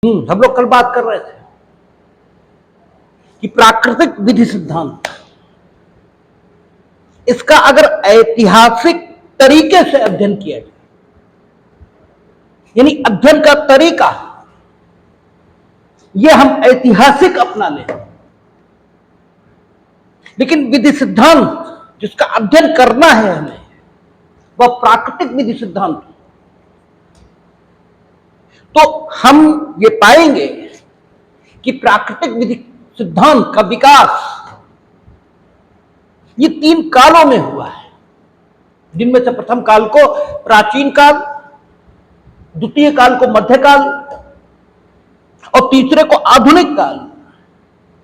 हम लोग कल बात कर रहे थे कि प्राकृतिक विधि सिद्धांत, इसका अगर ऐतिहासिक तरीके से अध्ययन किया जाए, यानी अध्ययन का तरीका यह हम ऐतिहासिक अपना लें, लेकिन विधि सिद्धांत जिसका अध्ययन करना है हमें, वह प्राकृतिक विधि सिद्धांत। तो हम ये पाएंगे कि प्राकृतिक विधि सिद्धांत का विकास ये 3 कालों में हुआ है, जिनमें से प्रथम काल को प्राचीन काल, द्वितीय काल को मध्यकाल और तीसरे को आधुनिक काल,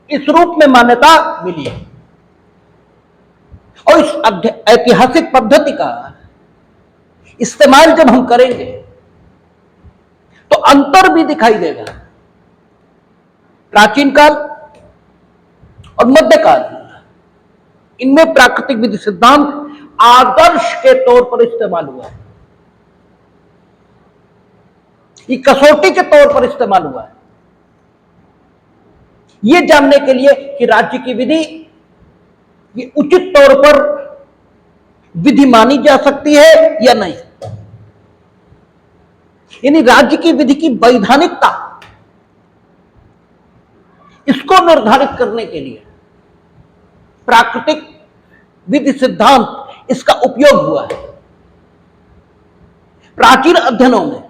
इस रूप में मान्यता मिली है। और इस ऐतिहासिक पद्धति का इस्तेमाल जब हम करेंगे तो अंतर भी दिखाई देगा। प्राचीन काल और मध्यकाल, इनमें प्राकृतिक विधि सिद्धांत आदर्श के तौर पर इस्तेमाल हुआ है, ये कसौटी के तौर पर इस्तेमाल हुआ है, ये जानने के लिए कि राज्य की विधि ये उचित तौर पर विधि मानी जा सकती है या नहीं, यानी राज्य की विधि की वैधानिकता, इसको निर्धारित करने के लिए प्राकृतिक विधि सिद्धांत इसका उपयोग हुआ है। प्राचीन अध्ययनों में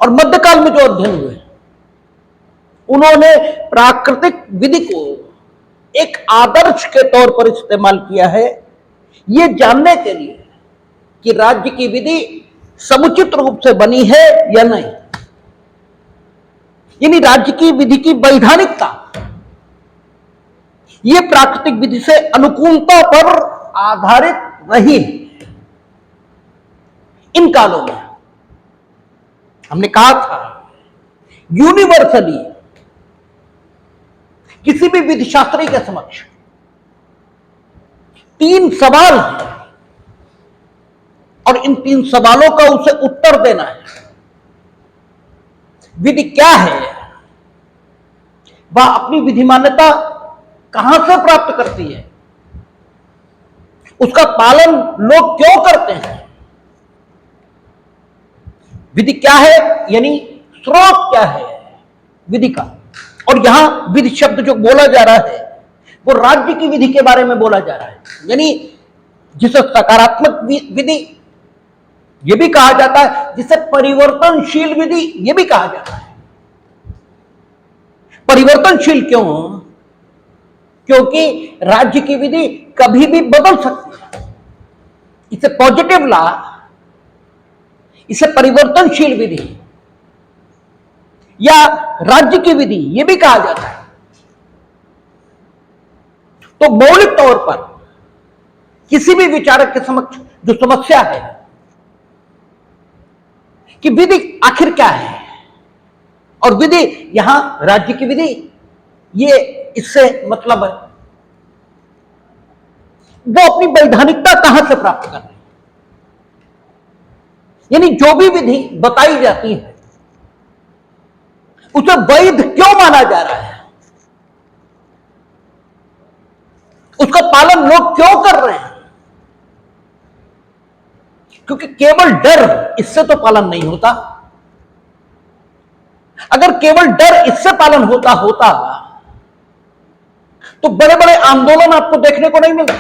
और मध्यकाल में जो अध्ययन हुए, उन्होंने प्राकृतिक विधि को एक आदर्श के तौर पर इस्तेमाल किया है, यह जानने के लिए कि राज्य की विधि समुचित रूप से बनी है या नहीं, यानी राज्य की विधि की वैधानिकता यह प्राकृतिक विधि से अनुकूलता पर आधारित रही है। इन कालों में हमने कहा था यूनिवर्सली किसी भी विधिशास्त्री के समक्ष 3 सवाल हैं और इन 3 सवालों का उसे उत्तर देना है। विधि क्या है, वह अपनी विधि मान्यता कहां से प्राप्त करती है, उसका पालन लोग क्यों करते हैं, विधि क्या है, यानी स्रोत क्या है विधि का। और यहां विधि शब्द जो बोला जा रहा है वो राज्य की विधि के बारे में बोला जा रहा है, यानी जिसे सकारात्मक विधि यह भी कहा जाता है, जिसे परिवर्तनशील विधि यह भी कहा जाता है। परिवर्तनशील क्यों? क्योंकि राज्य की विधि कभी भी बदल सकती है, इसे पॉजिटिव ला, इसे परिवर्तनशील विधि या राज्य की विधि यह भी कहा जाता है। तो मौलिक तौर पर किसी भी विचारक के समक्ष जो समस्या है कि विधि आखिर क्या है, और विधि यहां राज्य की विधि, ये इससे मतलब है वो अपनी वैधानिकता कहां से प्राप्त कर रहे हैं, यानी जो भी विधि बताई जाती है उसे वैध क्यों माना जा रहा है, उसका पालन लोग क्यों कर रहे हैं। क्योंकि केवल डर, इससे तो पालन नहीं होता। अगर केवल डर इससे पालन होता तो बड़े बड़े आंदोलन आपको देखने को नहीं मिलते।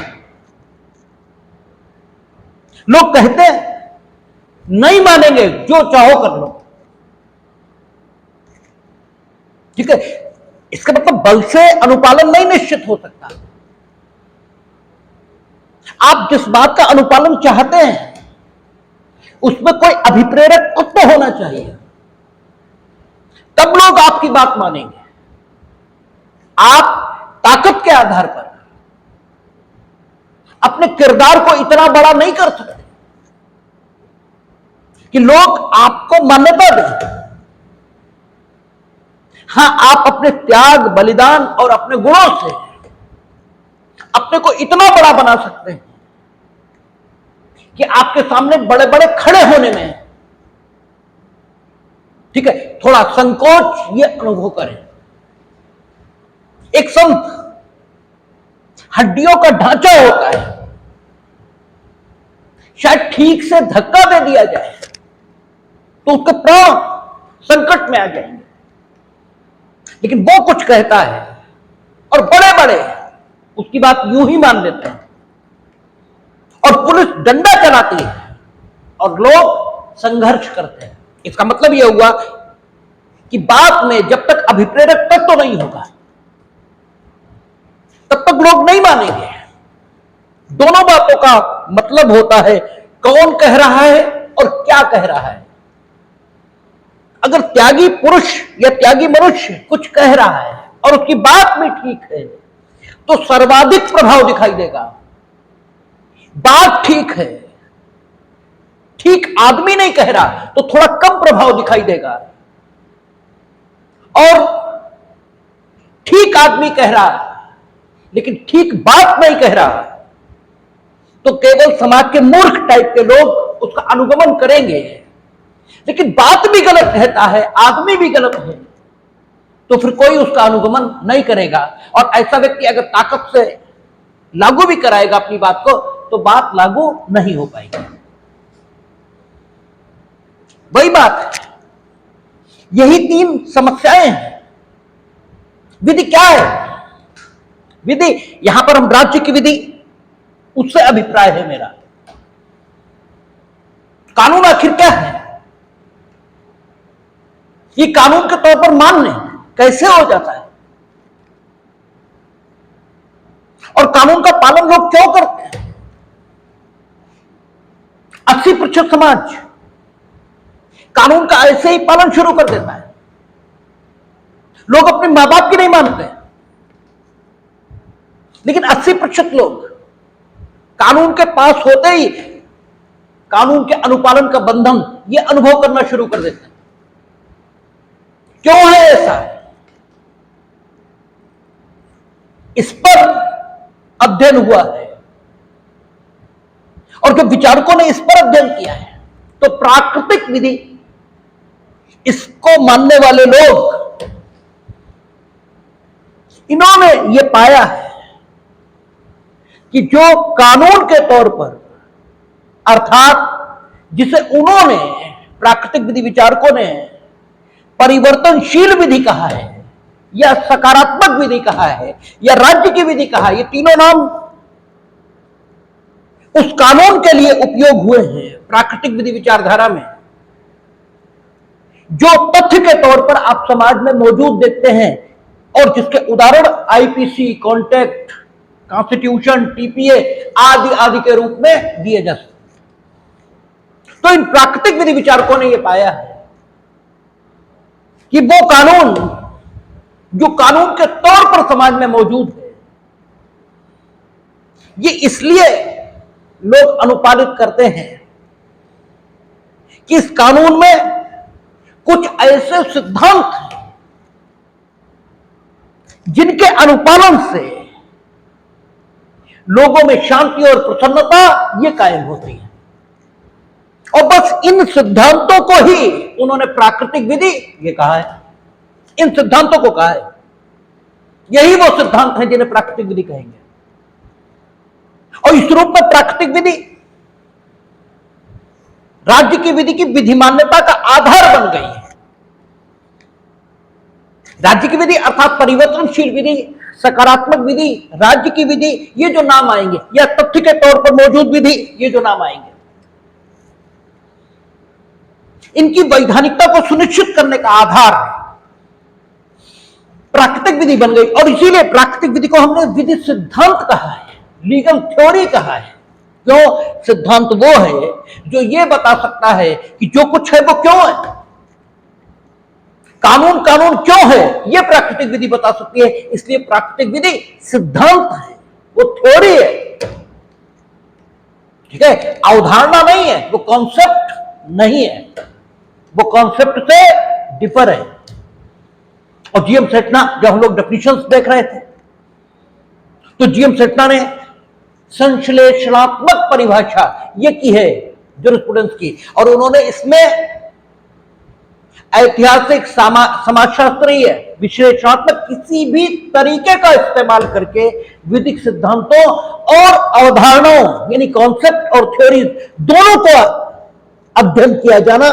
लोग कहते हैं नहीं मानेंगे, जो चाहो कर लो, ठीक है, इसका मतलब बल से अनुपालन नहीं निश्चित हो सकता। आप जिस बात का अनुपालन चाहते हैं उसमें कोई अभिप्रेरक तत्व होना चाहिए, तब लोग आपकी बात मानेंगे। आप ताकत के आधार पर अपने किरदार को इतना बड़ा नहीं कर सकते कि लोग आपको मान्यता दें। हां, आप अपने त्याग, बलिदान और अपने गुणों से अपने को इतना बड़ा बना सकते हैं कि आपके सामने बड़े बड़े खड़े होने में ठीक है, थोड़ा संकोच ये अनुभव करें। एक संत हड्डियों का ढांचा होता है, शायद ठीक से धक्का दे दिया जाए तो उसके प्राण संकट में आ जाएंगे, लेकिन वो कुछ कहता है और बड़े बड़े उसकी बात यूं ही मान लेते हैं, और पुलिस डंडा चलाती है और लोग संघर्ष करते हैं। इसका मतलब यह हुआ कि बात में जब तक अभिप्रेरक तत्व तो नहीं होगा तब तक लोग नहीं मानेंगे। दोनों बातों का मतलब होता है कौन कह रहा है और क्या कह रहा है। अगर त्यागी पुरुष या त्यागी मनुष्य कुछ कह रहा है और उसकी बात भी ठीक है तो सर्वाधिक प्रभाव दिखाई देगा। बात ठीक है, ठीक आदमी नहीं कह रहा तो थोड़ा कम प्रभाव दिखाई देगा, और ठीक आदमी कह रहा है लेकिन ठीक बात नहीं कह रहा तो केवल समाज के मूर्ख टाइप के लोग उसका अनुगमन करेंगे। लेकिन बात भी गलत कहता है, आदमी भी गलत है, तो फिर कोई उसका अनुगमन नहीं करेगा। और ऐसा व्यक्ति अगर ताकत से लागू भी कराएगा अपनी बात को तो बात लागू नहीं हो पाएगी। वही बात है, यही तीन समस्याएं हैं। विधि क्या है? विधि, यहां पर हम राज्य की विधि, उससे अभिप्राय है मेरा। कानून आखिर क्या है? ये कानून के तौर पर मान्य कैसे हो जाता है, और कानून का पालन लोग क्यों करते हैं? 80% समाज कानून का ऐसे ही पालन शुरू कर देता है। लोग अपने मां बाप की नहीं मानते, लेकिन 80% लोग कानून के पास होते ही कानून के अनुपालन का बंधन ये अनुभव करना शुरू कर देते हैं। क्यों है ऐसा? इस पर अध्ययन हुआ है, और जो विचारकों ने इस पर अध्ययन किया है तो प्राकृतिक विधि, इसको मानने वाले लोग, इन्होंने ये पाया है कि जो कानून के तौर पर, अर्थात जिसे उन्होंने, प्राकृतिक विधि विचारकों ने परिवर्तनशील विधि कहा है या सकारात्मक विधि कहा है या राज्य की विधि कहा है, ये तीनों नाम उस कानून के लिए उपयोग हुए हैं प्राकृतिक विधि विचारधारा में, जो तथ्य के तौर पर आप समाज में मौजूद देखते हैं और जिसके उदाहरण आईपीसी, कॉन्ट्रैक्ट, कॉन्स्टिट्यूशन, टीपीए आदि आदि के रूप में दिए जा सकते। तो इन प्राकृतिक विधि विचारकों ने यह पाया है कि वो कानून जो कानून के तौर पर समाज में मौजूद है, ये इसलिए लोग अनुपालित करते हैं कि इस कानून में कुछ ऐसे सिद्धांत हैं जिनके अनुपालन से लोगों में शांति और प्रसन्नता ये कायम होती है। और बस इन सिद्धांतों को ही उन्होंने प्राकृतिक विधि ये कहा है, इन सिद्धांतों को कहा है। यही वो सिद्धांत हैं जिन्हें प्राकृतिक विधि कहेंगे। और इस रूप में प्राकृतिक विधि राज्य की विधि की विधि मान्यता का आधार बन गई है। राज्य की विधि अर्थात परिवर्तनशील विधि, सकारात्मक विधि, राज्य की विधि, ये जो नाम आएंगे, या तथ्य के तौर पर मौजूद विधि, ये जो नाम आएंगे, इनकी वैधानिकता को सुनिश्चित करने का आधार प्राकृतिक विधि बन गई। और इसीलिए प्राकृतिक विधि को हमने विधि सिद्धांत कहा है, लीगल थ्योरी कहा है। क्यों? सिद्धांत वो है जो ये बता सकता है कि जो कुछ है वो क्यों है, कानून कानून क्यों है, ये प्राकृतिक विधि बता सकती है। इसलिए प्राकृतिक विधि सिद्धांत है, वो थ्योरी है, ठीक है, अवधारणा नहीं है, वो कॉन्सेप्ट नहीं है, वो कॉन्सेप्ट से डिफर है। और जीएम सेठना, जब हम लोग डेफिनेशंस देख रहे थे तो जीएम सेठना ने संश्लेषणात्मक परिभाषा ये की है जूरिस्प्रूडेंस की, और उन्होंने इसमें ऐतिहासिक, समाजशास्त्रीय, विश्लेषणात्मक किसी भी तरीके का इस्तेमाल करके विधिक सिद्धांतों और अवधारणाओं यानी कॉन्सेप्ट और थ्योरी दोनों को अध्ययन किया जाना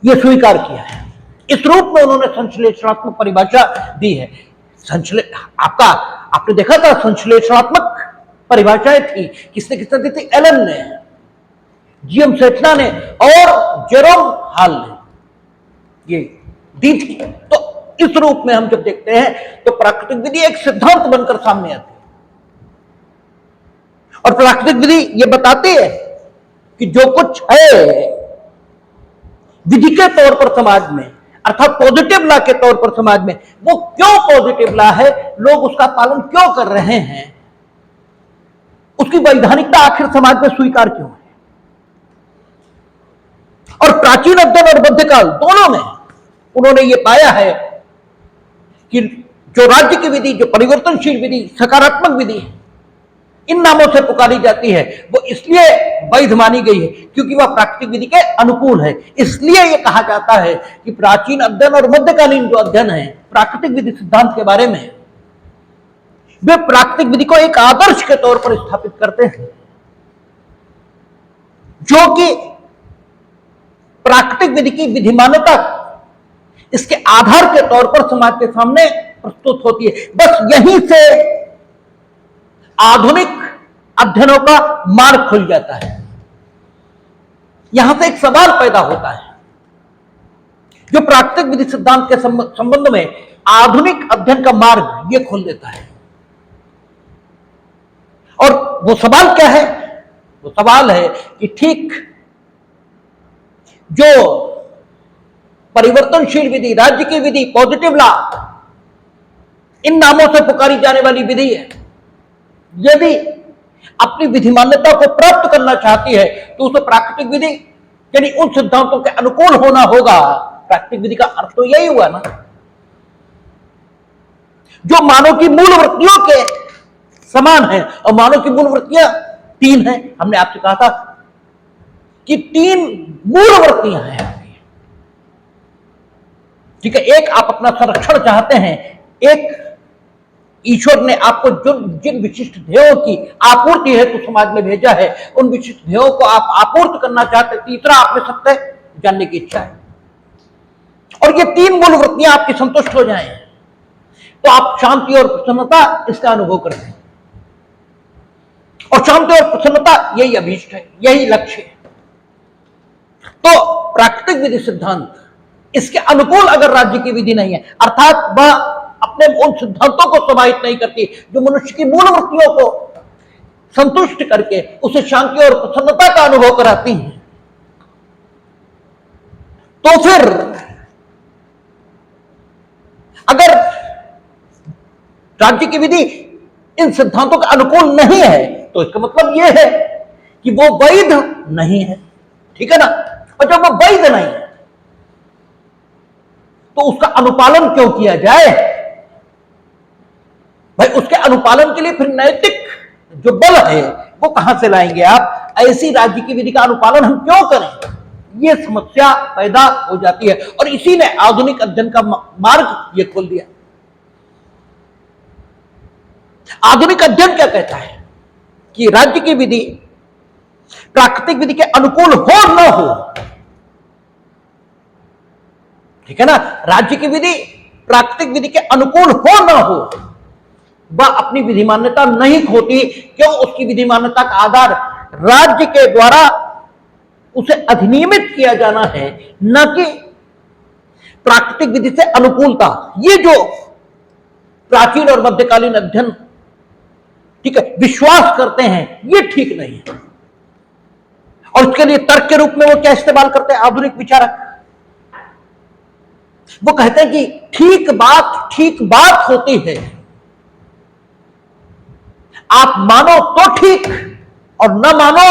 यह स्वीकार किया है। इस रूप में उन्होंने संश्लेषणात्मक परिभाषा दी है। आपने देखा था संश्लेषणात्मक परिभाषाएं थी, किसने किसने दी थी? एलन ने, जीएम सेटना ने और जेरोम हॉल ने ये दी थी। तो इस रूप में हम जब देखते हैं तो प्राकृतिक विधि एक सिद्धांत बनकर सामने आती है और प्राकृतिक विधि ये बताती है कि जो कुछ है विधि के तौर पर समाज में, अर्थात पॉजिटिव लॉ के तौर पर समाज में, वो क्यों पॉजिटिव लॉ है, लोग उसका पालन क्यों कर रहे हैं, उसकी वैधानिकता आखिर समाज में स्वीकार क्यों है। और प्राचीन अध्ययन और मध्यकाल दोनों में उन्होंने ये पाया है कि जो राज्य की विधि, जो परिवर्तनशील विधि, सकारात्मक विधि इन नामों से पुकारी जाती है, वो इसलिए वैध मानी गई है क्योंकि वह प्राकृतिक विधि के अनुकूल है। इसलिए यह कहा जाता है कि प्राचीन अध्ययन और मध्यकालीन जो अध्ययन है प्राकृतिक विधि सिद्धांत के बारे में, वे प्राकृतिक विधि को एक आदर्श के तौर पर स्थापित करते हैं, जो कि प्राकृतिक विधि की विधिमान्यता इसके आधार के तौर पर समाज के सामने प्रस्तुत होती है। बस यहीं से आधुनिक अध्ययनों का मार्ग खुल जाता है। यहां से एक सवाल पैदा होता है जो प्राकृतिक विधि सिद्धांत के संबंध में आधुनिक अध्ययन का मार्ग यह खोल देता है। और वो सवाल क्या है? वो सवाल है कि ठीक जो परिवर्तनशील विधि, राज्य की विधि, पॉजिटिव लॉ इन नामों से पुकारी जाने वाली विधि है, यदि अपनी विधि मान्यता को प्राप्त करना चाहती है तो उसे प्राकृतिक विधि यानी उन सिद्धांतों के अनुकूल होना होगा। प्राकृतिक विधि का अर्थ तो यही हुआ ना, जो मानव की मूल वृत्तियों के समान है। और मानव की मूल वृत्तियां 3 हैं। हमने आपसे कहा था कि 3 मूल वृत्तियां हैं, ठीक है। एक, आप अपना संरक्षण चाहते हैं। एक, ईश्वर ने आपको जिन विशिष्ट ध्येयों की आपूर्ति हेतु समाज में भेजा है उन विशिष्ट ध्येयों को आप आपूर्ति करना चाहते हैं। तीसरा, आप में सत्य जानने की इच्छा है। और ये 3 मूल वृत्तियां आपकी संतुष्ट हो जाएं तो आप शांति और प्रसन्नता इसका अनुभव करते हैं। और शांति और प्रसन्नता यही अभीष्ट है, यही लक्ष्य है। तो प्राकृतिक विधि सिद्धांत इसके अनुकूल अगर राज्य की विधि नहीं है, अर्थात वह अपने उन सिद्धांतों को समाहित नहीं करती जो मनुष्य की मूल वृत्तियों को संतुष्ट करके उसे शांति और प्रसन्नता का अनुभव कराती हैं, तो फिर अगर राज्य की विधि इन सिद्धांतों के अनुकूल नहीं है तो इसका मतलब यह है कि वो वैध नहीं है, ठीक है ना। और जब वो वैध नहीं है तो उसका अनुपालन क्यों किया जाए भाई? उसके अनुपालन के लिए फिर नैतिक जो बल है वो कहां से लाएंगे आप? ऐसी राज्य की विधि का अनुपालन हम क्यों करें? ये समस्या पैदा हो जाती है और इसी ने आधुनिक अध्ययन का मार्ग ये खोल दिया। आधुनिक अध्ययन क्या कहता है कि राज्य की विधि प्राकृतिक विधि के अनुकूल हो न हो, ठीक है ना। राज्य की विधि प्राकृतिक विधि के अनुकूल हो न हो, वह अपनी विधि मान्यता नहीं खोती। क्यों? उसकी विधि मान्यता का आधार राज्य के द्वारा उसे अधिनियमित किया जाना है, न कि प्राकृतिक विधि से अनुकूलता। ये जो प्राचीन और मध्यकालीन अध्ययन, ठीक है, विश्वास करते हैं, ये ठीक नहीं है। और उसके लिए तर्क के रूप में वो क्या इस्तेमाल करते हैं आधुनिक विचारक? वो कहते हैं कि ठीक बात होती है, आप मानो तो ठीक और न मानो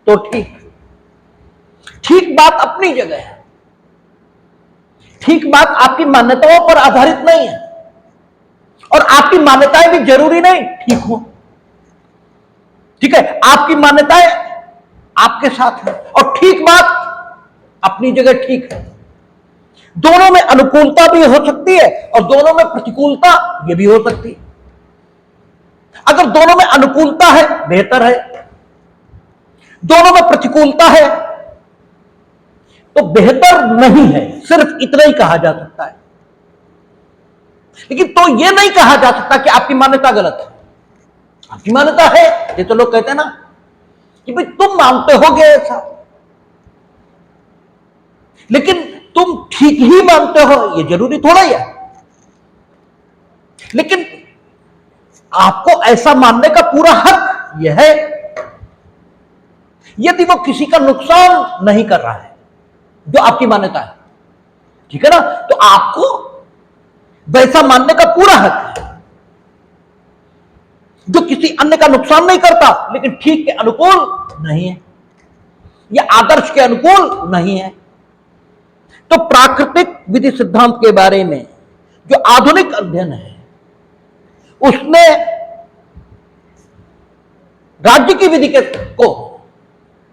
तो ठीक। ठीक बात अपनी जगह है, ठीक बात आपकी मान्यताओं पर आधारित नहीं है और आपकी मान्यताएं भी जरूरी नहीं ठीक हो, ठीक है। आपकी मान्यताएं आपके साथ है और ठीक बात अपनी जगह ठीक है। दोनों में अनुकूलता भी हो सकती है और दोनों में प्रतिकूलता ये भी हो सकती है। अगर दोनों में अनुकूलता है बेहतर है, दोनों में प्रतिकूलता है तो बेहतर नहीं है, सिर्फ इतना ही कहा जा सकता है। लेकिन तो यह नहीं कहा जा सकता कि आपकी मान्यता गलत है। आपकी मान्यता है, ये तो लोग कहते हैं ना कि भाई तुम मानते होगे ऐसा, लेकिन तुम ठीक ही मानते हो ये जरूरी थोड़ा ही है। लेकिन आपको ऐसा मानने का पूरा हक यह है यदि वो किसी का नुकसान नहीं कर रहा है, जो आपकी मान्यता है, ठीक है ना, तो आपको वैसा मानने का पूरा हक है जो किसी अन्य का नुकसान नहीं करता लेकिन ठीक के अनुकूल नहीं है या आदर्श के अनुकूल नहीं है। तो प्राकृतिक विधि सिद्धांत के बारे में जो आधुनिक अध्ययन है उसने राज्य की विधि को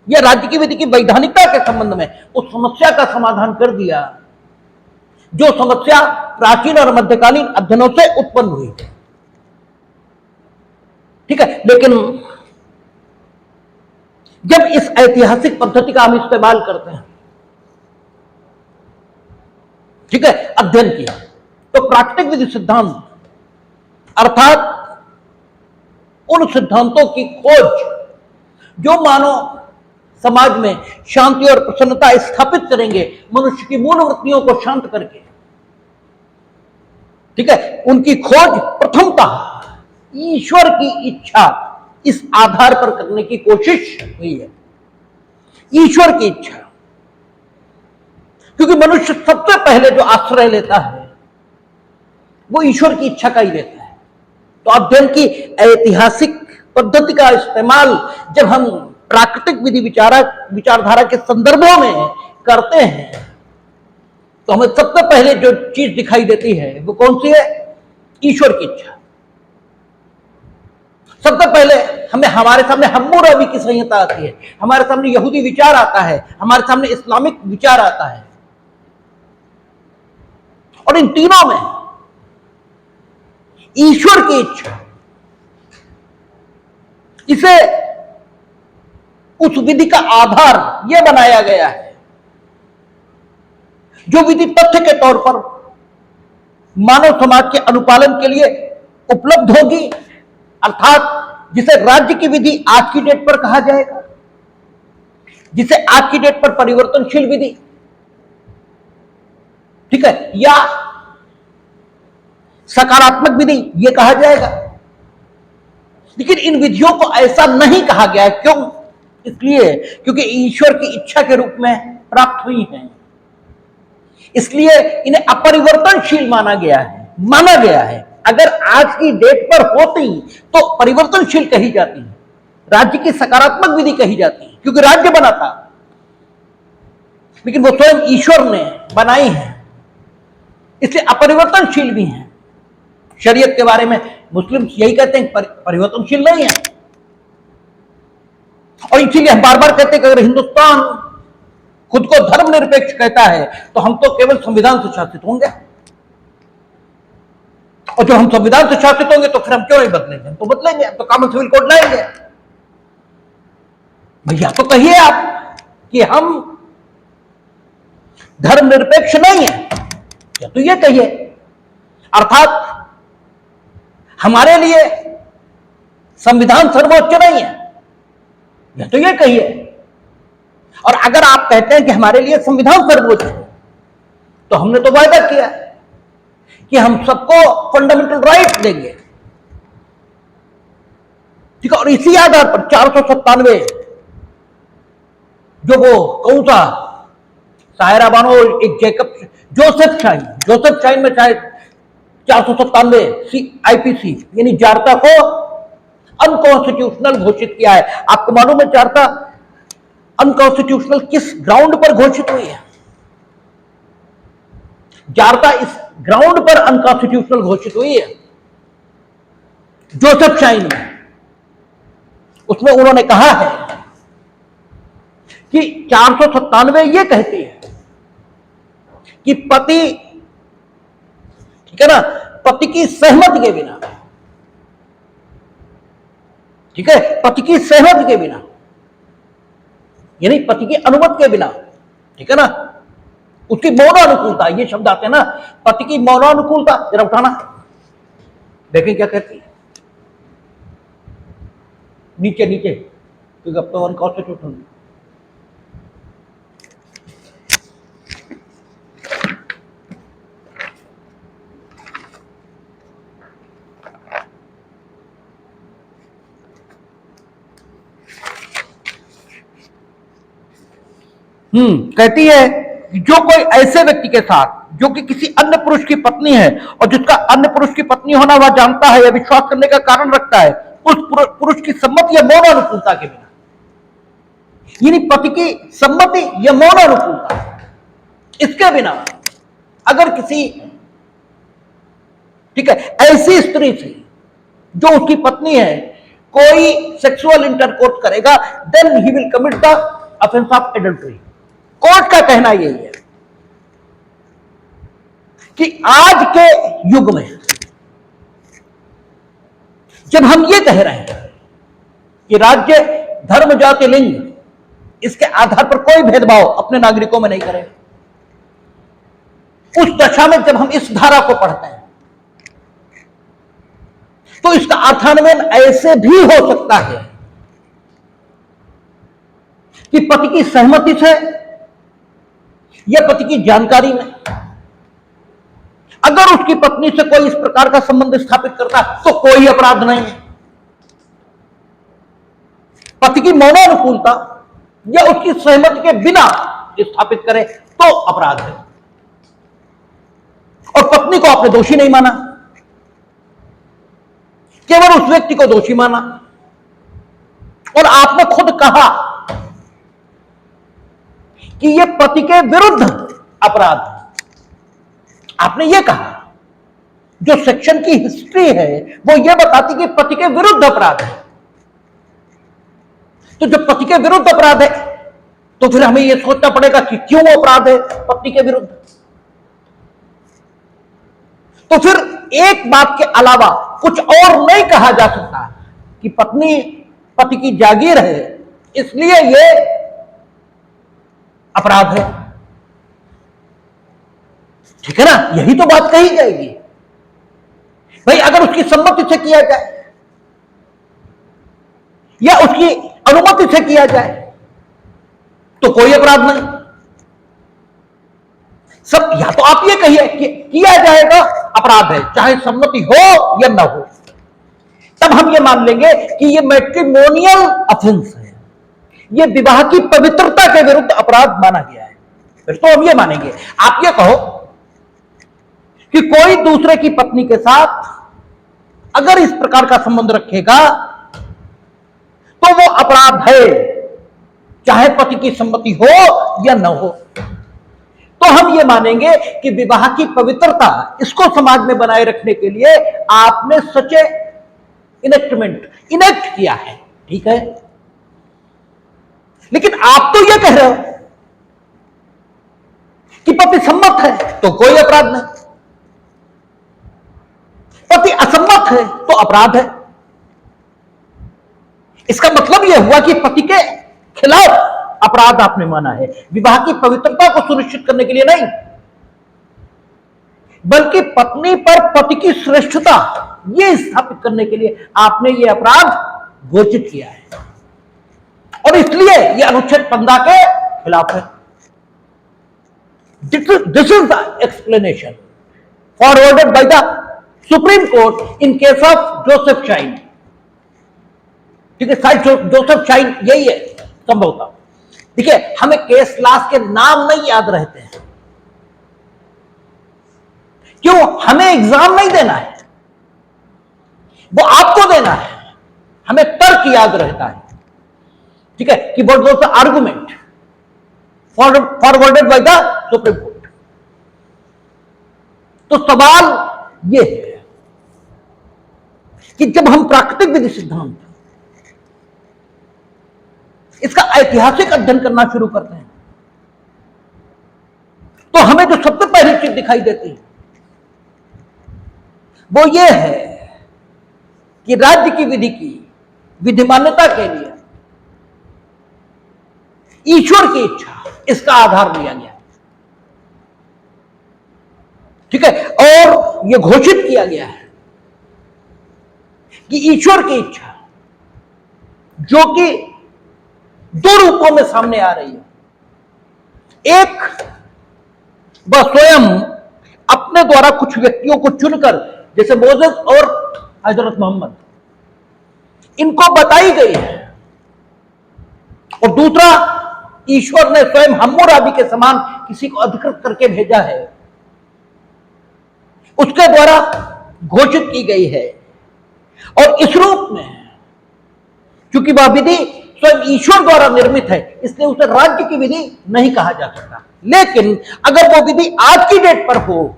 या राज्य की विधि की वैधानिकता के संबंध में उस समस्या का समाधान कर दिया जो समस्या प्राचीन और मध्यकालीन अध्ययनों से उत्पन्न हुई थी। ठीक है, लेकिन जब इस ऐतिहासिक पद्धति का हम इस्तेमाल करते हैं, ठीक है, अध्ययन किया, तो प्राकृतिक विधि सिद्धांत अर्थात उन सिद्धांतों की खोज जो मानव समाज में शांति और प्रसन्नता स्थापित करेंगे, मनुष्य की मूल वृत्तियों को शांत करके, ठीक है, उनकी खोज प्रथमतः ईश्वर की इच्छा इस आधार पर करने की कोशिश हुई है। ईश्वर की इच्छा, क्योंकि मनुष्य सबसे पहले जो आश्रय लेता है वो ईश्वर की इच्छा का ही लेता है। तो अध्ययन की ऐतिहासिक पद्धति का इस्तेमाल जब हम प्राकृतिक विधि विचारधारा के संदर्भों में करते हैं तो हमें सबसे पहले जो चीज दिखाई देती है वो कौन सी है? ईश्वर की इच्छा। सबसे पहले हमारे सामने हम्मुरबी की संहिता आती है, हमारे सामने यहूदी विचार आता है, हमारे सामने इस्लामिक विचार आता है, और इन तीनों में ईश्वर की इच्छा, इसे उस विधि का आधार यह बनाया गया है जो विधि तथ्य के तौर पर मानव समाज के अनुपालन के लिए उपलब्ध होगी, अर्थात जिसे राज्य की विधि आज की डेट पर कहा जाएगा, जिसे आज की डेट पर परिवर्तनशील विधि, ठीक है, या सकारात्मक विधि यह कहा जाएगा। लेकिन इन विधियों को ऐसा नहीं कहा गया है। क्यों? इसलिए क्योंकि ईश्वर की इच्छा के रूप में प्राप्त हुई हैं, इसलिए इन्हें अपरिवर्तनशील माना गया है। अगर आज की डेट पर होती तो परिवर्तनशील कही जाती है, राज्य की सकारात्मक विधि कही जाती है, क्योंकि राज्य बना था, लेकिन वो स्वयं ईश्वर ने बनाई है, इसलिए अपरिवर्तनशील भी हैं। शरीयत के बारे में मुस्लिम यही कहते हैं, परिवर्तनशील नहीं है। और इसीलिए हम बार बार कहते हैं कि अगर हिंदुस्तान खुद को धर्मनिरपेक्ष कहता है तो हम तो केवल संविधान से शासित होंगे, और जब हम संविधान से शासित होंगे तो फिर हम क्यों नहीं बदलेंगे? हम तो बदलेंगे, हम तो कॉमन सिविल कोड लाएंगे। भैया तो कहिए आप कि हम धर्मनिरपेक्ष नहीं है, या तो ये कहिए, अर्थात हमारे लिए संविधान सर्वोच्च नहीं है, या तो ये कहिए। और अगर आप कहते हैं कि हमारे लिए संविधान सर्वोच्च है तो हमने तो वायदा किया कि हम सबको फंडामेंटल राइट देंगे, ठीक है, और इसी आधार पर 497 जो वो कौन सा सायरा बानो, एक जोसेफ शाइन में चाहे 497 आईपीसी यानी जारता को अनकॉन्स्टिट्यूशनल घोषित किया है। आपको मालूम है जारता अनकॉन्स्टिट्यूशनल किस ग्राउंड पर घोषित हुई है? जारता इस ग्राउंड पर अनकॉन्स्टिट्यूशनल घोषित हुई है, जोसेफ शाइन में। उसमें उन्होंने कहा है कि 497 यह कहती है कि पति, ठीक है ना, पति की सहमति के बिना, ठीक है, पति की सहमति के बिना, यानी पति की अनुमति के बिना, ठीक है ना, उसकी मौनानुकूलता, ये शब्द आते हैं ना, पति की मौनानुकूलता, जरा उठाना देखें क्या कहती है। नीचे नीचे, क्योंकि अब तो अनकॉन्स्टिट्यूशनल उठूंगी। कहती है कि जो कोई ऐसे व्यक्ति के साथ जो कि किसी अन्य पुरुष की पत्नी है और जिसका अन्य पुरुष की पत्नी होना वह जानता है या विश्वास करने का कारण रखता है, उस पुरुष की सम्मति या मौन अनुकूलता के बिना, यानी पति की सम्मति या मौन अनुकूलता, इसके बिना अगर किसी, ठीक है, ऐसी स्त्री से जो उसकी पत्नी है कोई सेक्सुअल इंटरकोर्स करेगा, then he will commit the offence of adultery. Court का कहना यही है कि आज के युग में जब हम ये कह रहे हैं कि राज्य, धर्म, जाति, लिंग, इसके आधार पर कोई भेदभाव अपने नागरिकों में नहीं करें, उस दशा में जब हम इस धारा को पढ़ते हैं तो इसका अर्थान्वयन ऐसे भी हो सकता है कि पति की सहमति से या पति की जानकारी में अगर उसकी पत्नी से कोई इस प्रकार का संबंध स्थापित करता है तो कोई अपराध नहीं है। पति की मौनानुकूलता या उसकी सहमति के बिना स्थापित करे तो अपराध है, और पत्नी को आपने दोषी नहीं माना, केवल उस व्यक्ति को दोषी माना, और आपने खुद कहा कि यह पति के विरुद्ध अपराध है। आपने यह कहा, जो सेक्शन की हिस्ट्री है वो यह बताती कि पति के विरुद्ध अपराध है। तो जब पति के विरुद्ध अपराध है तो फिर हमें यह सोचना पड़ेगा कि क्यों अपराध है पत्नी के विरुद्ध। तो फिर एक बात के अलावा कुछ और नहीं कहा जा सकता कि पत्नी पति की जागीर है इसलिए यह अपराध है, ठीक है ना। यही तो बात कही जाएगी भाई, अगर उसकी सम्मति से किया जाए या उसकी अनुमति से किया जाए तो कोई अपराध नहीं। सब, या तो आप ये कहिए कि किया जाएगा अपराध है, चाहे सम्मति हो या ना हो, तब हम ये मान लेंगे कि ये मैट्रिमोनियल ऑफेंस है, ये विवाह की पवित्रता के विरुद्ध अपराध माना गया है, फिर तो हम ये मानेंगे। आप ये कहो कि कोई दूसरे की पत्नी के साथ अगर इस प्रकार का संबंध रखेगा तो वो अपराध है, चाहे पति की सम्मति हो या न हो। तो हम ये मानेंगे कि विवाह की पवित्रता, इसको समाज में बनाए रखने के लिए आपने सचे इनेक्ट किया है, ठीक है। लेकिन आप तो ये कह रहे हो कि पति सम्मत है तो कोई अपराध नहीं, पति असम्मत है तो अपराध है। इसका मतलब यह हुआ कि पति के खिलाफ अपराध आपने माना है, विवाह की पवित्रता को सुनिश्चित करने के लिए नहीं, बल्कि पत्नी पर पति की श्रेष्ठता यह स्थापित करने के लिए आपने यह अपराध घोषित किया है, और इसलिए यह अनुच्छेद 15 के खिलाफ है। This is the explanation forwarded by the supreme court in case of Joseph shine, ठीक है। शायद जोसेफ शाइन यही है संभवतः। देखिए, हमें केस लास्ट के नाम नहीं याद रहते हैं, क्यों? हमें एग्जाम नहीं देना है, वो आपको देना है, हमें तर्क याद रहता है, ठीक है, कि what was the argument forwarded by the supreme court. तो सवाल यह है कि जब हम प्राकृतिक विधि सिद्धांत इसका ऐतिहासिक अध्ययन करना शुरू करते हैं तो हमें जो सबसे पहली चीज दिखाई देती है वो ये है कि राज्य की विधि की विधिमान्यता के लिए ईश्वर की इच्छा इसका आधार लिया गया। ठीक है, और यह घोषित किया गया है कि ईश्वर की इच्छा जो कि दो रूपों में सामने आ रही है। एक, वह स्वयं अपने द्वारा कुछ व्यक्तियों को चुनकर, जैसे मोसेस और हजरत मोहम्मद, इनको बताई गई है। और दूसरा, ईश्वर ने स्वयं हम्मुराबी के समान किसी को अधिकृत करके भेजा है, उसके द्वारा घोषित की गई है। और इस रूप में क्योंकि वह विधि स्वयं ईश्वर द्वारा निर्मित है, इसलिए उसे राज्य की विधि नहीं कहा जा सकता। लेकिन अगर वो विधि आज की डेट पर हो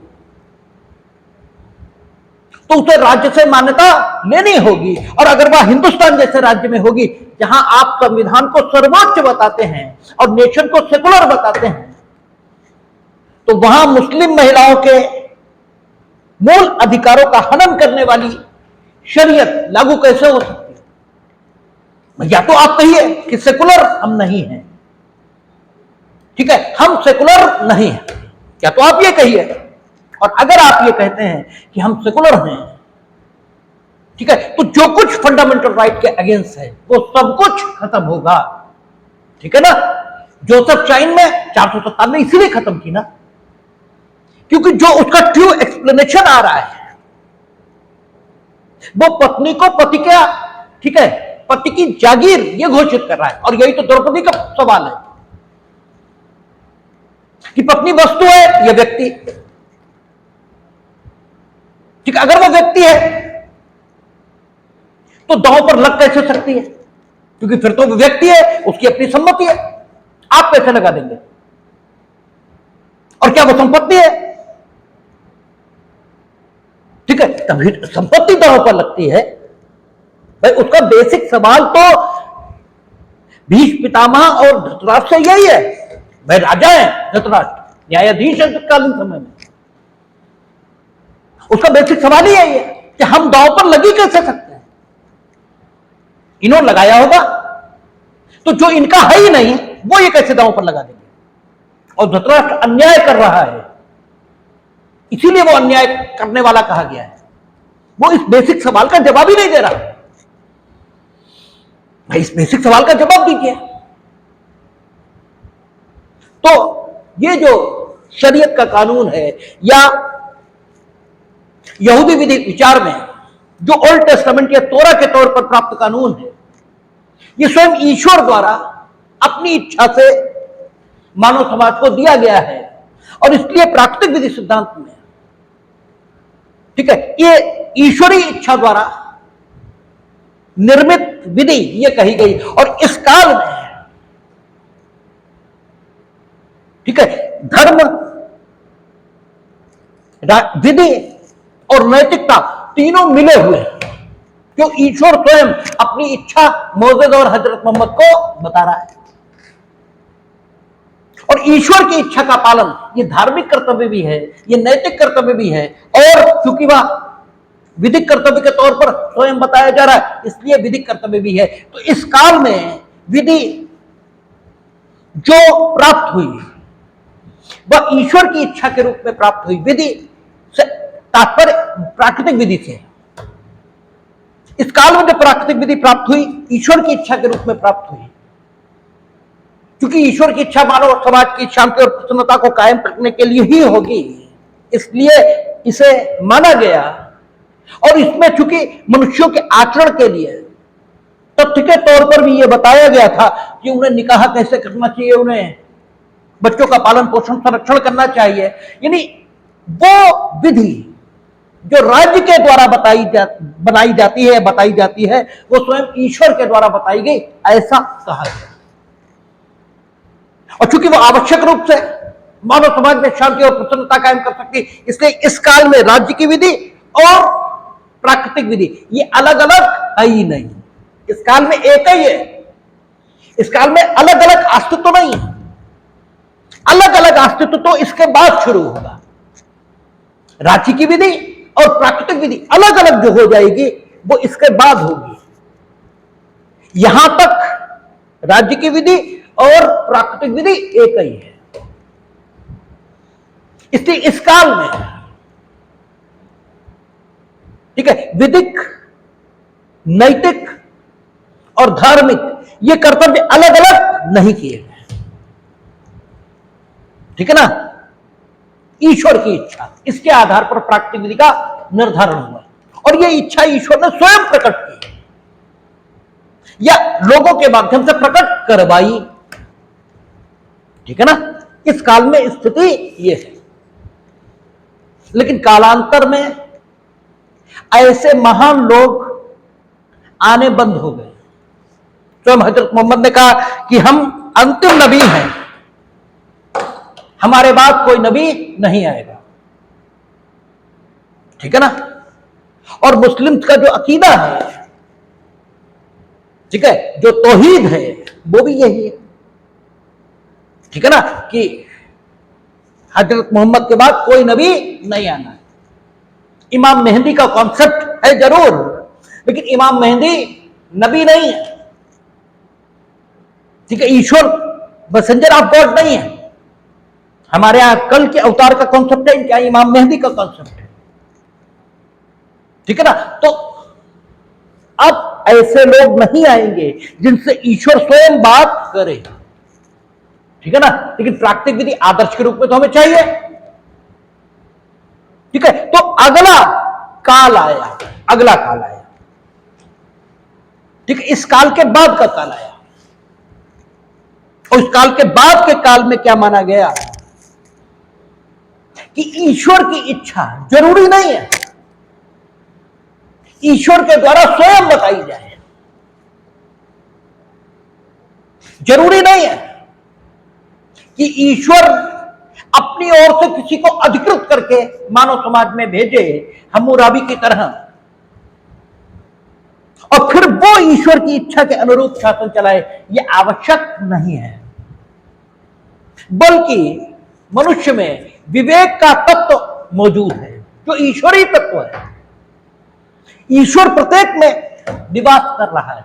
तो उसे राज्य से मान्यता लेनी होगी। और अगर वह हिंदुस्तान जैसे राज्य में होगी जहां आप संविधान को सर्वोच्च बताते हैं और नेशन को सेकुलर बताते हैं, तो वहां मुस्लिम महिलाओं के मूल अधिकारों का हनन करने वाली शरीयत लागू कैसे हो सकती है? या तो आप कहिए कि सेकुलर हम नहीं हैं, ठीक है, हम सेकुलर नहीं हैं, या तो आप ये कहिए। और अगर आप ये कहते हैं कि हम सेकुलर हैं, ठीक है, तो जो कुछ फंडामेंटल राइट के अगेंस्ट है वो सब कुछ खत्म होगा। ठीक है ना? जोसेफ चाइन में 497 इसलिए खत्म की ना, क्योंकि जो उसका ट्रू एक्सप्लेनेशन आ रहा है वो पत्नी को पति का, ठीक है, पति की जागीर ये घोषित कर रहा है। और यही तो द्रौपदी का सवाल है कि पत्नी वस्तु है या व्यक्ति। ठीक, अगर वो व्यक्ति है तो दांव पर लग कैसे सकती है? क्योंकि फिर तो वो व्यक्ति है, उसकी अपनी सम्मति है, आप कैसे लगा देंगे? और क्या वो संपत्ति है? ठीक है, तभी संपत्ति दांव पर लगती है। भाई उसका बेसिक सवाल तो भीष्म पितामह और धृतराष्ट्र से यही है। भाई राजा है धृतराष्ट्र, न्यायाधीश है तत्कालीन समय में, उसका बेसिक सवाल ही यही है कि हम दांव पर लगी कैसे सकते हैं? इन्होंने लगाया होगा, तो जो इनका है ही नहीं वो ये कैसे दांव पर लगा देंगे? और धृतराष्ट्र अन्याय कर रहा है, इसीलिए वो अन्याय करने वाला कहा गया है। वो इस बेसिक सवाल का जवाब ही नहीं दे रहा। भाई इस बेसिक सवाल का जवाब दीजिए। तो ये जो शरीयत का कानून है या यहूदी विधि विचार में जो ओल्ड टेस्टामेंट या तोरा के तौर पर प्राप्त कानून है, ये स्वयं ईश्वर द्वारा अपनी इच्छा से मानव समाज को दिया गया है। और इसलिए प्राकृतिक विधि सिद्धांत में, ठीक है, ये ईश्वरीय इच्छा द्वारा निर्मित विधि ये कही गई। और इस काल में, ठीक है, धर्म, विधि और नैतिकता तीनों मिले हुए हैं, जो ईश्वर स्वयं अपनी इच्छा मोसेस और हजरत मोहम्मद को बता रहा है। और ईश्वर की इच्छा का पालन ये धार्मिक कर्तव्य भी है, ये नैतिक कर्तव्य भी है। और क्योंकि वह विधिक कर्तव्य के तौर पर स्वयं बताया जा रहा है, इसलिए विधिक कर्तव्य भी है। तो इस काल में विधि जो प्राप्त हुई वह ईश्वर की इच्छा के रूप में प्राप्त हुई। विधि से तात्पर्य प्राकृतिक विधि से। इस काल में जो प्राकृतिक विधि प्राप्त हुई ईश्वर की इच्छा के रूप में प्राप्त हुई, क्योंकि ईश्वर की इच्छा मानव और समाज की शांति और प्रसन्नता को कायम रखने के लिए ही होगी, इसलिए इसे माना गया। और इसमें चूंकि मनुष्यों के आचरण के लिए तथ्य के तौर पर भी यह बताया गया था कि उन्हें निकाह कैसे करना चाहिए, उन्हें बच्चों का पालन पोषण संरक्षण करना चाहिए। यानी वो विधि जो राज्य के द्वारा बनाई जाती है वो स्वयं ईश्वर के द्वारा बताई गई, ऐसा कहा गया। और चूंकि वो आवश्यक रूप से मानव समाज में शांति और प्रसन्नता कायम कर सकती, इसलिए इस काल में राज्य की विधि और प्राकृतिक विधि ये अलग अलग है ही नहीं। इस काल में एक ही है। इस काल में अलग अलग अस्तित्व नहीं है। अलग अलग अस्तित्व तो इसके बाद शुरू होगा। राज्य की विधि और प्राकृतिक विधि अलग अलग जो हो जाएगी वो इसके बाद होगी। यहां तक राज्य की विधि और प्राकृतिक विधि एक ही है। इसलिए इस काल में, ठीक है, विधिक, नैतिक और धार्मिक ये कर्तव्य अलग अलग नहीं किए गए, ठीक है ना। ईश्वर की इच्छा, इसके आधार पर प्राकृतिक विधि का निर्धारण हुआ और यह इच्छा ईश्वर ने स्वयं प्रकट की या लोगों के माध्यम से प्रकट करवाई, ठीक है ना। इस काल में स्थिति यह है। लेकिन कालांतर में ऐसे महान लोग आने बंद हो गए। स्वयं हजरत मोहम्मद ने कहा कि हम अंतिम नबी हैं, हमारे बाद कोई नबी नहीं आएगा, ठीक है ना। और मुस्लिम का जो अकीदा है, ठीक है, जो तौहीद है वो भी यही है, ठीक है ना, कि हजरत मोहम्मद के बाद कोई नबी नहीं आना है। इमाम मेहंदी का कॉन्सेप्ट है जरूर, लेकिन इमाम मेहंदी नबी नहीं है, ठीक है, ईश्वर मैसेंजर ऑफ गॉड नहीं है। हमारे यहां कल के अवतार का कॉन्सेप्ट है, क्या इमाम मेहंदी का कॉन्सेप्ट है, ठीक है ना। तो अब ऐसे लोग नहीं आएंगे जिनसे ईश्वर स्वयं बात करे, ठीक है ना। लेकिन प्राकृतिक विधि आदर्श के रूप में तो हमें चाहिए, ठीक है। तो अगला काल आया, अगला काल आया, ठीक है। इस काल के बाद का काल आया और इस काल के बाद के काल में क्या माना गया कि ईश्वर की इच्छा जरूरी नहीं है ईश्वर के द्वारा स्वयं बताई जाए, जरूरी नहीं है कि ईश्वर अपनी ओर से किसी को अधिकृत करके मानव समाज में भेजे हम्मुराबी की तरह और फिर वो ईश्वर की इच्छा के अनुरूप शासन चलाए, यह आवश्यक नहीं है। बल्कि मनुष्य में विवेक का तत्व मौजूद है जो ईश्वरीय तत्व है। ईश्वर प्रत्येक में निवास कर रहा है।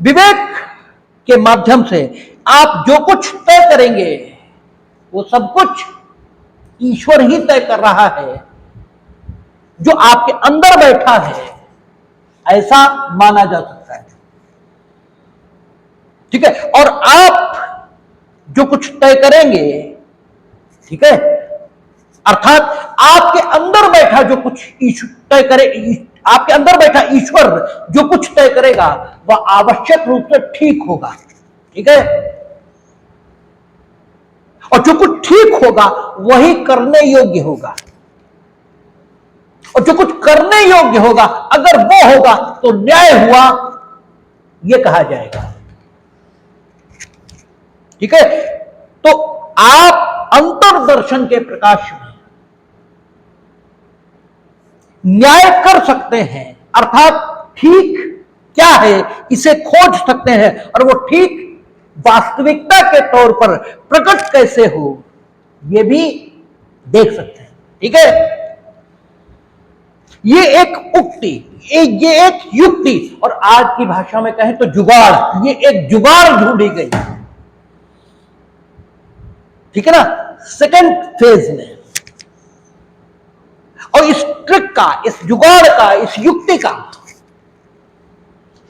विवेक के माध्यम से आप जो कुछ तय करेंगे वो सब कुछ ईश्वर ही तय कर रहा है, जो आपके अंदर बैठा है, ऐसा माना जा सकता है, ठीक है। और आप जो कुछ तय करेंगे, ठीक है, अर्थात आपके अंदर बैठा जो कुछ तय करे, आपके अंदर बैठा ईश्वर जो कुछ तय करेगा वह आवश्यक रूप से ठीक होगा, ठीक है। और जो कुछ ठीक होगा वही करने योग्य होगा, और जो कुछ करने योग्य होगा अगर वो होगा तो न्याय हुआ यह कहा जाएगा, ठीक है। तो आप अंतर्दर्शन के प्रकाश में न्याय कर सकते हैं, अर्थात ठीक क्या है इसे खोज सकते हैं और वो ठीक वास्तविकता के तौर पर प्रकट कैसे हो यह भी देख सकते हैं, ठीक है। ये एक उक्ति, ये एक युक्ति, और आज की भाषा में कहें तो जुगाड़, ये एक जुगाड़ ढूंढी गई, ठीक है ना, सेकंड फेज में। और इस ट्रिक का, इस जुगाड़ का, इस युक्ति का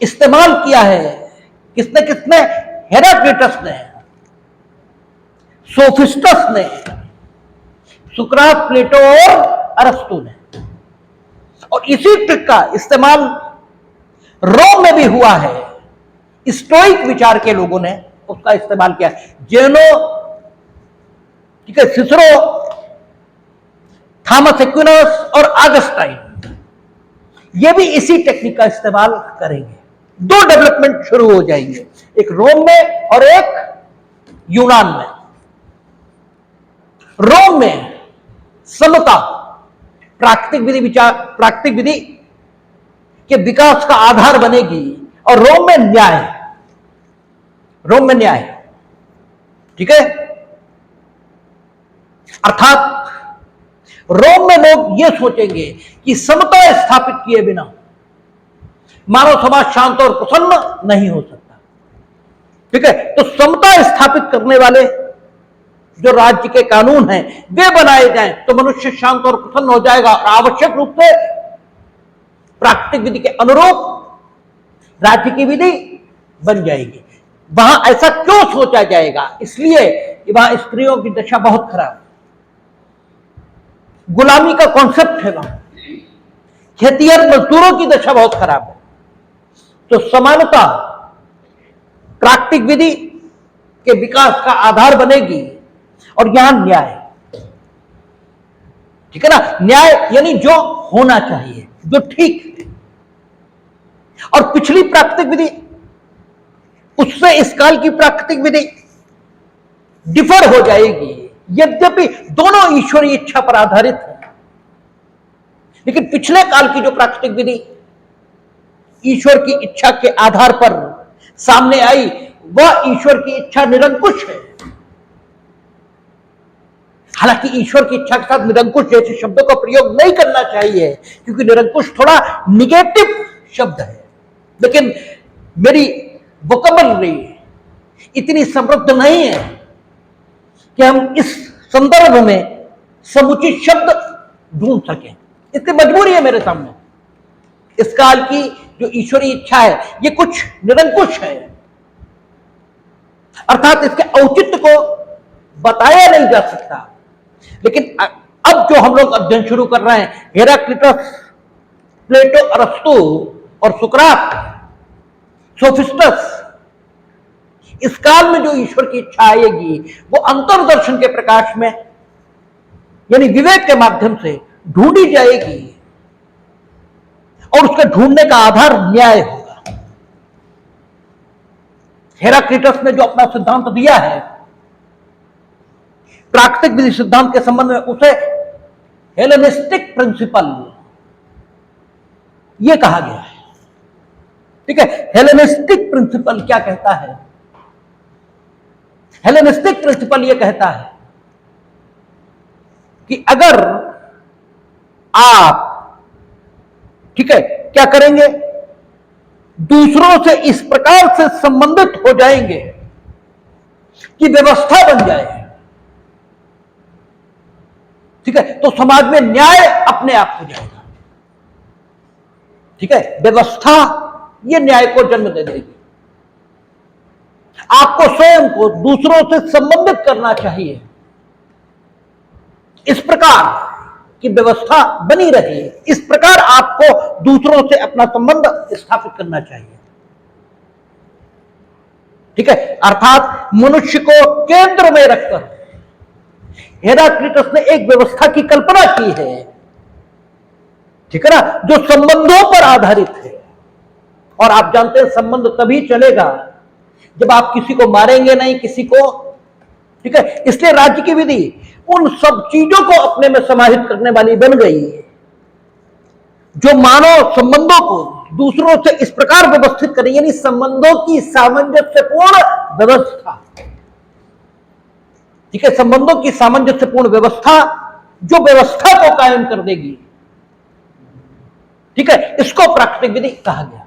इस्तेमाल किया है किसने किसने? हेराक्लिटस ने, सोफिस्टस ने, सुकरात, प्लेटो और अरस्तु ने। और इसी ट्रिक का इस्तेमाल रोम में भी हुआ है। स्टोइक विचार के लोगों ने उसका इस्तेमाल किया। जेनो, ठीक है, सिसरो, थॉमस एक्विनस और ऑगस्टाइन, ये भी इसी टेक्निक का इस्तेमाल करेंगे। दो डेवलपमेंट शुरू हो जाएंगे, एक रोम में और एक यूनान में। रोम में समता प्राकृतिक विधि के विकास का आधार बनेगी, और रोम में न्याय, ठीक है। अर्थात रोम में लोग यह सोचेंगे कि समता स्थापित किए बिना मानव समाज शांत और प्रसन्न नहीं हो सकता। ठीक है, तो समता स्थापित करने वाले जो राज्य के कानून हैं वे बनाए जाएं तो मनुष्य शांत और प्रसन्न हो जाएगा और आवश्यक रूप से प्राकृतिक विधि के अनुरूप राज्य की विधि बन जाएगी। वहां ऐसा क्यों सोचा जाएगा? इसलिए कि वहां स्त्रियों की दशा बहुत खराब, गुलामी का कॉन्सेप्ट है, वहां खेतिहर मजदूरों की दशा बहुत खराब है। तो समानता प्राकृतिक विधि के विकास का आधार बनेगी और यहां न्याय, ठीक है ना, न्याय यानी जो होना चाहिए, जो ठीक है। और पिछली प्राकृतिक विधि उससे इस काल की प्राकृतिक विधि डिफर हो जाएगी, यद्यपि दोनों ईश्वरीय इच्छा पर आधारित है, लेकिन पिछले काल की जो प्राकृतिक विधि ईश्वर की इच्छा के आधार पर सामने आई वह ईश्वर की इच्छा निरंकुश है। हालांकि ईश्वर की इच्छा के साथ निरंकुश जैसे शब्दों का प्रयोग नहीं करना चाहिए, क्योंकि निरंकुश थोड़ा निगेटिव शब्द है, लेकिन मेरी वोकैबुलरी इतनी समृद्ध नहीं है कि हम इस संदर्भ में समुचित शब्द ढूंढ सकें। इसकी मजबूरी है मेरे सामने। इस काल की जो ईश्वरीय इच्छा है ये कुछ निरंकुश है, अर्थात इसके औचित्य को बताया नहीं जा सकता। लेकिन अब जो हम लोग अध्ययन शुरू कर रहे हैं, हेराक्लिटस, प्लेटो, अरस्तु और सुकरात, सोफिस्टस, इस काल में जो ईश्वर की इच्छा आएगी वो अंतर्दर्शन के प्रकाश में यानी विवेक के माध्यम से ढूंढी जाएगी और उसके ढूंढने का आधार न्याय होगा। हेराक्लिटस ने जो अपना सिद्धांत दिया है प्राकृतिक विधि सिद्धांत के संबंध में, उसे हेलेनिस्टिक प्रिंसिपल यह कहा गया है। ठीक है, हेलेनिस्टिक प्रिंसिपल क्या कहता है? हेलेनिस्टिक प्रिंसिपल यह कहता है कि अगर आप, ठीक है, क्या करेंगे, दूसरों से इस प्रकार से संबंधित हो जाएंगे कि व्यवस्था बन जाए, ठीक है, तो समाज में न्याय अपने आप हो जाएगा। ठीक है, व्यवस्था ये न्याय को जन्म दे देगी। आपको स्वयं को दूसरों से संबंधित करना चाहिए, इस प्रकार की व्यवस्था बनी रहे, इस प्रकार आपको दूसरों से अपना संबंध स्थापित करना चाहिए। ठीक है, अर्थात मनुष्य को केंद्र में रखकर हेराक्लिटस ने एक व्यवस्था की कल्पना की है, ठीक है ना, जो संबंधों पर आधारित है। और आप जानते हैं संबंध तभी चलेगा जब आप किसी को मारेंगे नहीं, किसी को, ठीक है, इसलिए राज्य की विधि उन सब चीजों को अपने में समाहित करने वाली बन गई है जो मानव संबंधों को दूसरों से इस प्रकार व्यवस्थित करें, यानी संबंधों की सामंजस्यपूर्ण व्यवस्था। ठीक है, संबंधों की सामंजस्यपूर्ण व्यवस्था जो व्यवस्था को कायम कर देगी, ठीक है, इसको प्राकृतिक विधि कहा गया।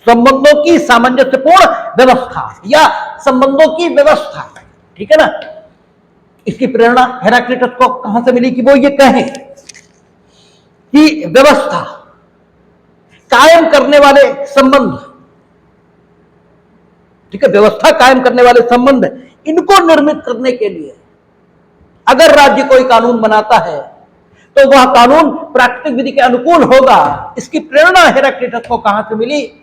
संबंधों की सामंजस्यपूर्ण व्यवस्था या संबंधों की व्यवस्था, ठीक है ना। इसकी प्रेरणा हेराक्लिटस को कहां से मिली कि वो ये कहे कि व्यवस्था कायम करने वाले संबंध, ठीक है, व्यवस्था कायम करने वाले संबंध, इनको निर्मित करने के लिए अगर राज्य कोई कानून बनाता है तो वह कानून प्राकृतिक विधि के अनुकूल होगा। इसकी प्रेरणा हेराक्लिटस को कहां से मिली?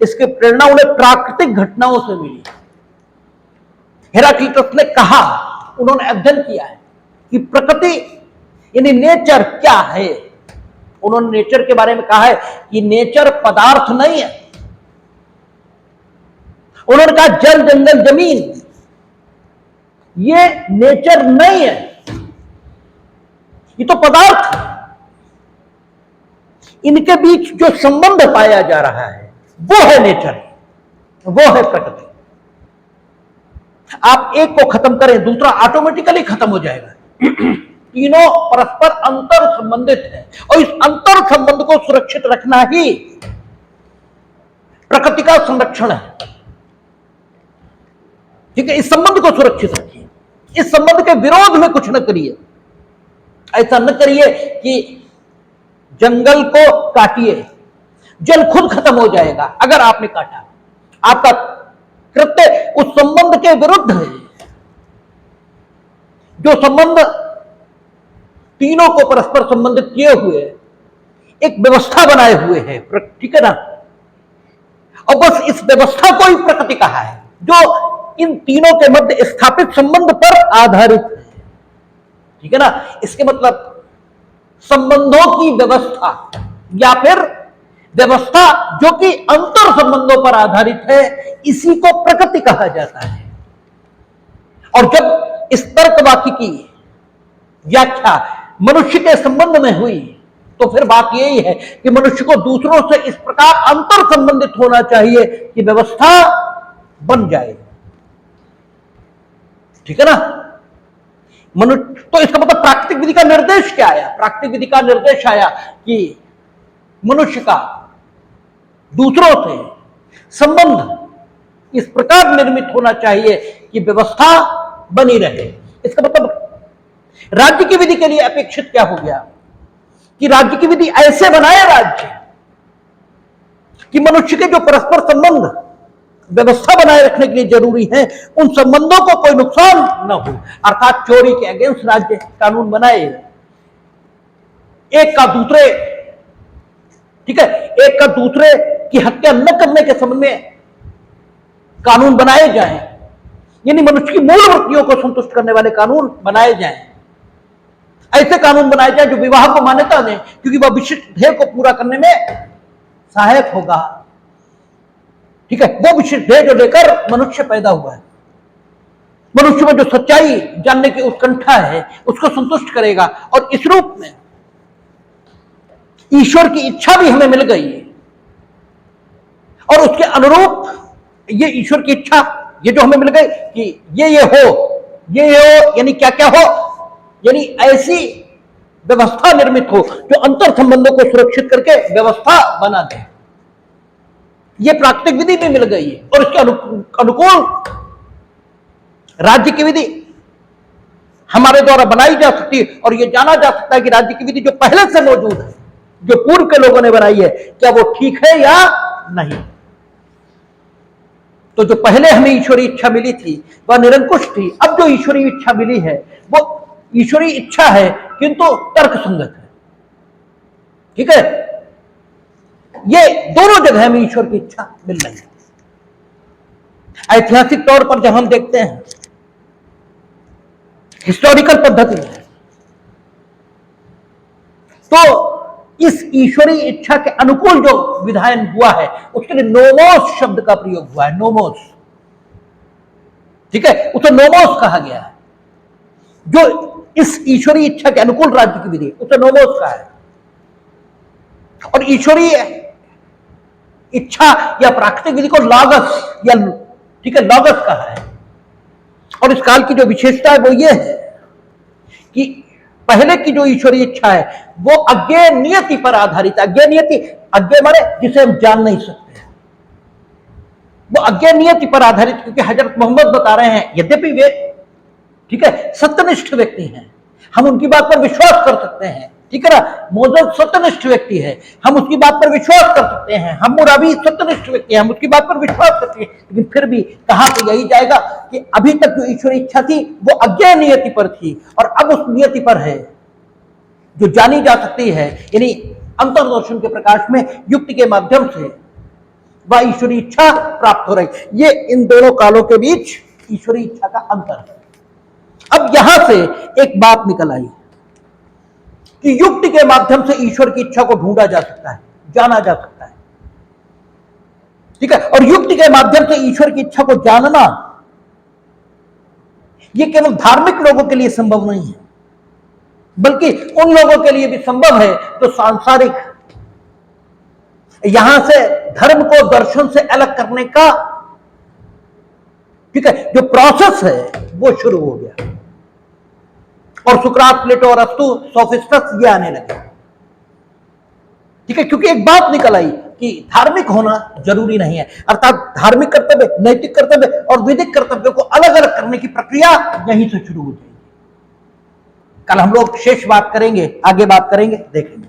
इसकी प्रेरणा उन्हें प्राकृतिक घटनाओं से मिली। हेराक्लिटस ने कहा, उन्होंने अध्ययन किया है कि प्रकृति यानी नेचर क्या है। उन्होंने नेचर के बारे में कहा है कि नेचर पदार्थ नहीं है। उन्होंने कहा जल, जंगल, जमीन ये नेचर नहीं है, ये तो पदार्थ है। इनके बीच जो संबंध पाया जा रहा है वो है नेचर, वो है प्रकृति। आप एक को खत्म करें, दूसरा ऑटोमेटिकली खत्म हो जाएगा। तीनों परस्पर अंतर संबंधित है और इस अंतर संबंध को सुरक्षित रखना ही प्रकृति का संरक्षण है। ठीक है, इस संबंध को सुरक्षित रखिए, इस संबंध के विरोध में कुछ न करिए। ऐसा न करिए कि जंगल को काटिए, जल खुद खत्म हो जाएगा अगर आपने काटा। आपका कृत्य उस संबंध के विरुद्ध है। जो संबंध तीनों को परस्पर संबंधित किए हुए एक व्यवस्था बनाए हुए है, ठीक है ना, और बस इस व्यवस्था को ही प्रकृति कहा है, जो इन तीनों के मध्य स्थापित संबंध पर आधारित है। ठीक है ना, इसके मतलब संबंधों की व्यवस्था या फिर व्यवस्था जो कि अंतर संबंधों पर आधारित है, इसी को प्रकृति कहा जाता है। और जब इस तर्क वाक्य की व्याख्या मनुष्य के संबंध में हुई तो फिर बात यही है कि मनुष्य को दूसरों से इस प्रकार अंतर संबंधित होना चाहिए कि व्यवस्था बन जाए। ठीक है ना, मनुष्य, तो इसका मतलब प्राकृतिक विधि का निर्देश क्या आया? प्राकृतिक विधि का निर्देश आया कि मनुष्य का दूसरों से संबंध इस प्रकार निर्मित होना चाहिए कि व्यवस्था बनी रहे। इसका मतलब राज्य की विधि के लिए अपेक्षित क्या हो गया कि राज्य की विधि ऐसे बनाए राज्य कि मनुष्य के जो परस्पर संबंध व्यवस्था बनाए रखने के लिए जरूरी है, उन संबंधों को कोई नुकसान न हो। अर्थात चोरी के अगेंस्ट राज्य कानून बनाए, एक का दूसरे, ठीक है, एक का दूसरे की हत्या न करने के संबंध में कानून बनाए जाएं, यानी मनुष्य की मूल वृत्तियों को संतुष्ट करने वाले कानून बनाए जाएं। ऐसे कानून बनाए जाएं जो विवाह को मान्यता दें, क्योंकि वह विशिष्ट ध्येय को पूरा करने में सहायक होगा। ठीक है, वो विशिष्ट ध्येय जो लेकर मनुष्य पैदा हुआ है, मनुष्य में जो सच्चाई जानने की उत्कंठा है, उसको संतुष्ट करेगा। और इस रूप में ईश्वर की इच्छा भी हमें मिल गई है और उसके अनुरूप ये ईश्वर की इच्छा, ये जो हमें मिल गई कि ये हो, यानी क्या क्या हो, यानी ऐसी व्यवस्था निर्मित हो जो अंतर संबंधों को सुरक्षित करके व्यवस्था बना दे। ये प्राकृतिक विधि भी मिल गई है और इसके अनुकूल राज्य की विधि हमारे द्वारा बनाई जा सकती है। और यह जाना जा सकता है कि राज्य की विधि जो पहले से मौजूद है, जो पूर्व के लोगों ने बनाई है, क्या वो ठीक है या नहीं। तो जो पहले हमें ईश्वरीय इच्छा मिली थी वह निरंकुश थी। अब जो ईश्वरीय इच्छा मिली है वो ईश्वरीय इच्छा है किंतु तर्क संगत है। ठीक है, ये दोनों जगह हमें ईश्वर की इच्छा मिल रही है। ऐतिहासिक तौर पर जब हम देखते हैं, हिस्टोरिकल पद्धति है, तो इस ईश्वरीय इच्छा के अनुकूल जो विधान हुआ है उसके लिए नोमोस शब्द का प्रयोग हुआ है। नोमोस, ठीक है, उसे नोमोस कहा गया है। जो इस ईश्वरीय इच्छा के अनुकूल राज्य की विधि, उसे नोमोस कहा है। और ईश्वरीय इच्छा या प्राकृतिक विधि को लॉगस या, ठीक है, लॉगस कहा है। और इस काल की जो विशेषता है वो ये है कि पहले की जो ईश्वरीय इच्छा है वो अज्ञेय नियति पर आधारित है। अज्ञेय नियति, अज्ञेय माने जिसे हम जान नहीं सकते, वो अज्ञेय नियति पर आधारित, क्योंकि हजरत मोहम्मद बता रहे हैं, यद्यपि वे, ठीक है, सत्यनिष्ठ व्यक्ति हैं, हम उनकी बात पर विश्वास कर सकते हैं। ठीक है ना, मोहम्मद सत्यनिष्ठ व्यक्ति है, हम उसकी बात पर विश्वास कर सकते हैं। हम्मुराबी सत्यनिष्ठ व्यक्ति है, हम उसकी बात पर विश्वास करते हैं। लेकिन फिर भी कहा तो यही जाएगा कि अभी तक जो ईश्वरीय इच्छा थी वो अज्ञेय नियति पर थी और अब उस नियति पर है जो जानी जा सकती है, यानी अंतर्दर्शन के प्रकाश में युक्ति के माध्यम से वह ईश्वरीय इच्छा प्राप्त हो रही। ये इन दोनों कालों के बीच ईश्वरीय इच्छा का अंतर है। अब यहां से एक बात निकल आई कि युक्ति के माध्यम से ईश्वर की इच्छा को ढूंढा जा सकता है, जाना जा सकता है। ठीक है, और युक्ति के माध्यम से ईश्वर की इच्छा को जानना यह केवल धार्मिक लोगों के लिए संभव नहीं है, बल्कि उन लोगों के लिए भी संभव है जो सांसारिक, यहां से धर्म को दर्शन से अलग करने का ठीक है, जो प्रोसेस है वो शुरू हो गया और सुकरात, प्लेटो और अरस्तु, सोफिस्टस ये आने लगे। ठीक है, क्योंकि एक बात निकल आई कि धार्मिक होना जरूरी नहीं है, अर्थात धार्मिक कर्तव्य, नैतिक कर्तव्य और विधिक कर्तव्य को अलग अलग करने की प्रक्रिया यहीं से शुरू हो जाएगी। कल हम लोग शेष बात करेंगे, आगे बात करेंगे, देखेंगे।